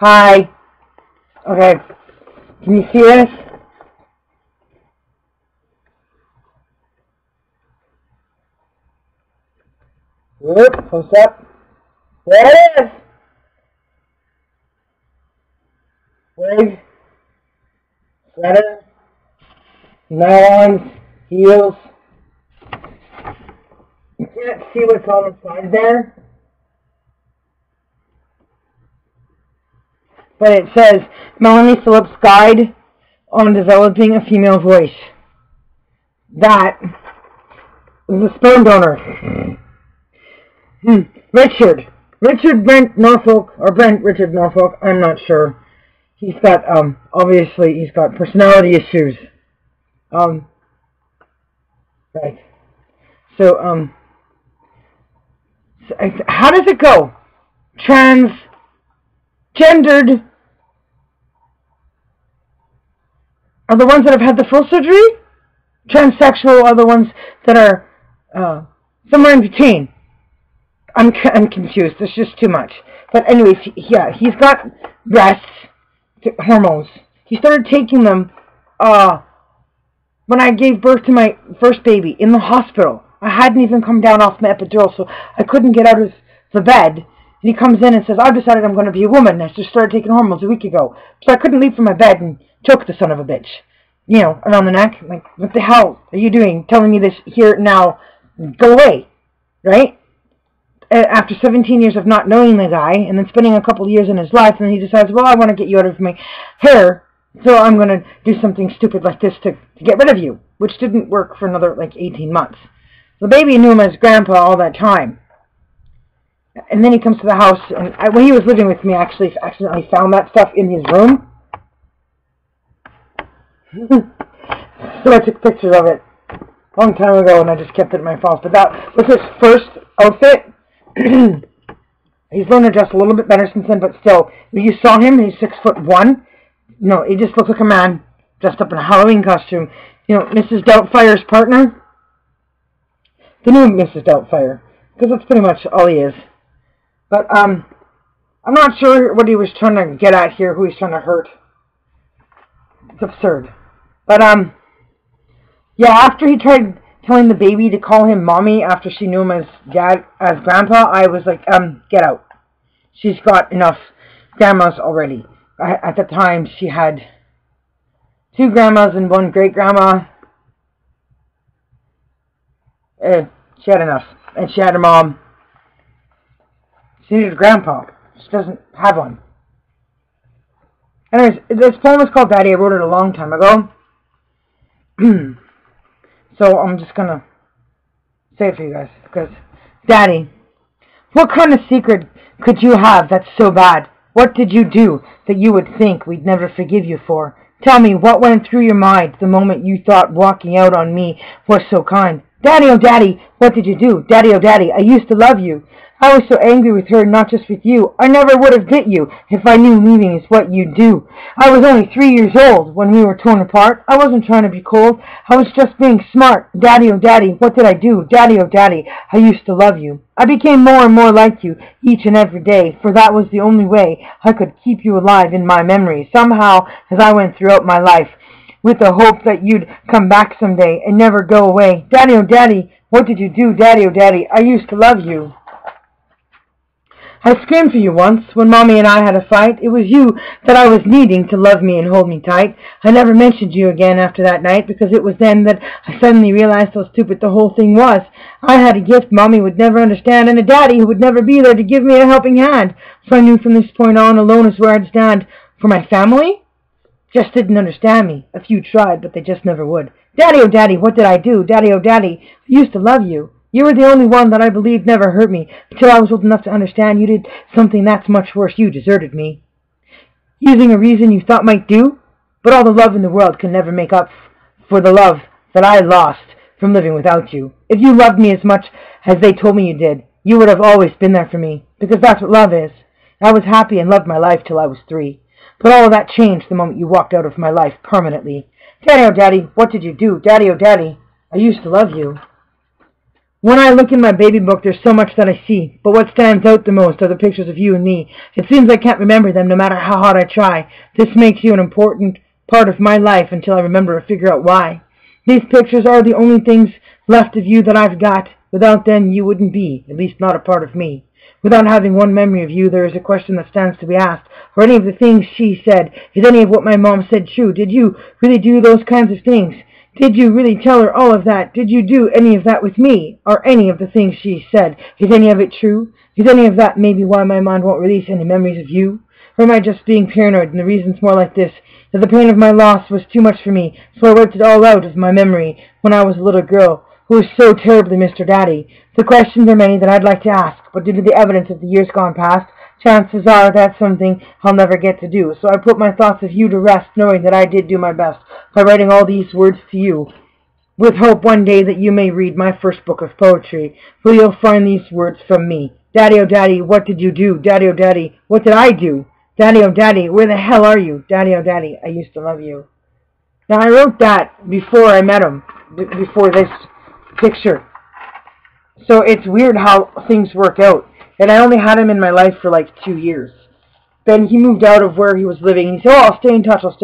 Hi. Okay. Can you see this? Whoop, close up. There it is! Wig, sweater, nylons, heels. You can't see what's on the side there, but it says Melanie Phillips Guide on Developing a Female Voice. That is a sperm donor. Richard Brent Norfolk, or Brent Richard Norfolk, I'm not sure. He's got, obviously, he's got personality issues. Right. So, how does it go? Transgendered are the ones that have had the full surgery? Transsexual are the ones that are, somewhere in between. I'm confused. There's just too much. But anyways, yeah, he's got breast hormones. He started taking them when I gave birth to my first baby in the hospital. I hadn't even come down off my epidural, so I couldn't get out of the bed. And he comes in and says, I've decided I'm going to be a woman. I just started taking hormones a week ago. So I couldn't leave from my bed and choke the son of a bitch. You know, around the neck. Like, what the hell are you doing? Telling me this here now. Go away. Right? After 17 years of not knowing the guy, and then spending a couple of years in his life, and then he decides, well, I want to get you out of my hair, so I'm going to do something stupid like this to get rid of you, which didn't work for another, 18 months. The baby knew him as Grandpa all that time. And then he comes to the house, and when he was living with me, I actually accidentally found that stuff in his room. So I took pictures of it a long time ago, and I just kept it in my files. But that was his first outfit. He's learned to dress a little bit better since then, but still, when you saw him, he's 6'1". No, he just looks like a man dressed up in a Halloween costume. You know, Mrs. Doubtfire's partner? The new Mrs. Doubtfire, because that's pretty much all he is. But, I'm not sure what he was trying to get at here, who he's trying to hurt. It's absurd. But, yeah, after he tried telling the baby to call him mommy after she knew him as grandpa, I was like, get out. She's got enough grandmas already. At the time, she had 2 grandmas and 1 great-grandma. She had enough. And she had a mom. She needed a grandpa. She doesn't have one. Anyways, this poem is called Daddy. I wrote it a long time ago. So I'm just going to say it for you guys. Because, Daddy, what kind of secret could you have that's so bad? What did you do that you would think we'd never forgive you for? Tell me, what went through your mind the moment you thought walking out on me was so kind? Daddy, oh Daddy, what did you do? Daddy, oh Daddy, I used to love you. I was so angry with her, not just with you. I never would have bit you if I knew leaving is what you'd do. I was only 3 years old when we were torn apart. I wasn't trying to be cold. I was just being smart. Daddy, oh Daddy, what did I do? Daddy, oh Daddy, I used to love you. I became more and more like you each and every day, for that was the only way I could keep you alive in my memory, somehow as I went throughout my life, with the hope that you'd come back someday and never go away. Daddy, oh Daddy, what did you do? Daddy, oh Daddy, I used to love you. I screamed for you once, when Mommy and I had a fight. It was you that I was needing to love me and hold me tight. I never mentioned you again after that night, because it was then that I suddenly realized how stupid the whole thing was. I had a gift Mommy would never understand, and a Daddy who would never be there to give me a helping hand. So I knew from this point on, alone is where I'd stand. For my family? Just didn't understand me. A few tried, but they just never would. Daddy, oh Daddy, what did I do? Daddy, oh Daddy, I used to love you. You were the only one that I believed never hurt me, until I was old enough to understand you did something that's much worse. You deserted me. Using a reason you thought might do, but all the love in the world can never make up for the love that I lost from living without you. If you loved me as much as they told me you did, you would have always been there for me, because that's what love is. I was happy and loved my life till I was 3. But all of that changed the moment you walked out of my life permanently. Daddy, oh Daddy, what did you do? Daddy, oh Daddy, I used to love you. When I look in my baby book, there's so much that I see, but what stands out the most are the pictures of you and me. It seems I can't remember them no matter how hard I try. This makes you an important part of my life until I remember or figure out why. These pictures are the only things left of you that I've got. Without them, you wouldn't be, at least not a part of me. Without having one memory of you, there is a question that stands to be asked. Are any of the things she said, is any of what my mom said true? Did you really do those kinds of things? Did you really tell her all of that? Did you do any of that with me? Are any of the things she said, is any of it true? Is any of that maybe why my mind won't release any memories of you? Or am I just being paranoid, and the reason's more like this, that the pain of my loss was too much for me, so I worked it all out of my memory when I was a little girl, who was so terribly Mr. Daddy. The questions are many that I'd like to ask, but due to the evidence of the years gone past, chances are that's something I'll never get to do. So I put my thoughts of you to rest, knowing that I did do my best by writing all these words to you, with hope one day that you may read my first book of poetry, where you'll find these words from me. Daddy, oh daddy, what did you do? Daddy, oh daddy, what did I do? Daddy, oh daddy, where the hell are you? Daddy, oh daddy, I used to love you. Now I wrote that before I met him, before this picture. So it's weird how things work out. And I only had him in my life for like 2 years. Then he moved out of where he was living, and he said, oh, I'll stay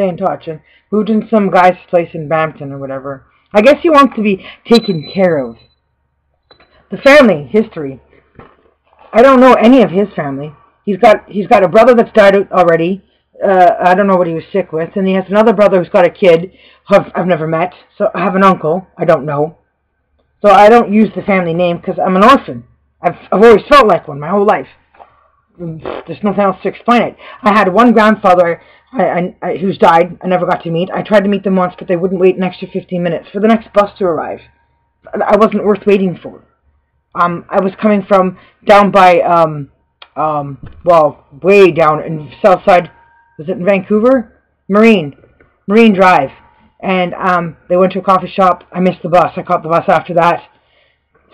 in touch, and moved in some guy's place in Brampton or whatever. I guess he wants to be taken care of. The family history. I don't know any of his family. He's got a brother that's died already. I don't know what he was sick with. And he has another brother who's got a kid I've never met. So I have an uncle. I don't know. So I don't use the family name because I'm an orphan. I've always felt like one my whole life. There's nothing else to explain it. I had one grandfather who's died. I never got to meet. I tried to meet them once, but they wouldn't wait an extra 15 minutes for the next bus to arrive. I wasn't worth waiting for. I was coming from down by, well, way down in south side. Was it in Vancouver? Marine Drive. And they went to a coffee shop. I missed the bus. I caught the bus after that.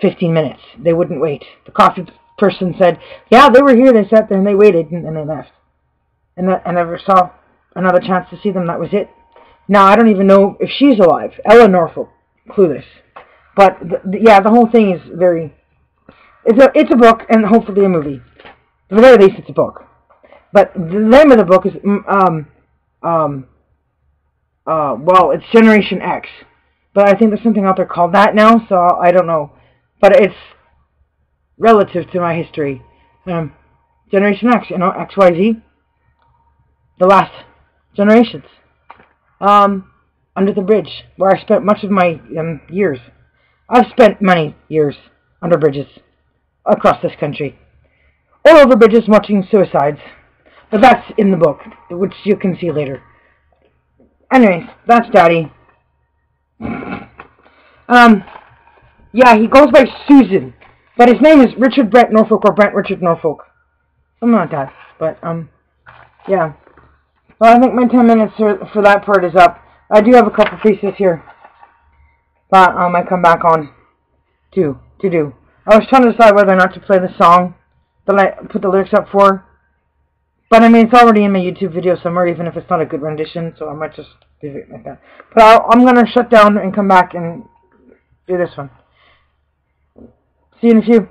15 minutes. They wouldn't wait. The coffee person said, yeah, they were here. They sat there and they waited and they left. And I never saw another chance to see them. That was it. Now, I don't even know if she's alive. Ella Norfolk. Clueless. But, yeah, the whole thing is very... It's a book and hopefully a movie. At the very least, it's a book. But the name of the book is... well, it's Generation X. But I think there's something out there called that now, so I don't know. But it's relative to my history. Generation X, you know, XYZ. The last generations. Under the bridge, where I spent much of my years. I've spent many years under bridges across this country. All over bridges watching suicides. But that's in the book, which you can see later. Anyways, that's Daddy. Yeah, he goes by Susan, but his name is Richard Brent Norfolk or Brent Richard Norfolk. Something like that. But, yeah. Well, I think my 10 minutes for that part is up. I do have a couple pieces here that I might come back on to do. I was trying to decide whether or not to play the song that I put the lyrics up for. But, I mean, it's already in my YouTube video somewhere, even if it's not a good rendition, so I might just leave it like that. But I'm going to shut down and come back and do this one. See you in a few.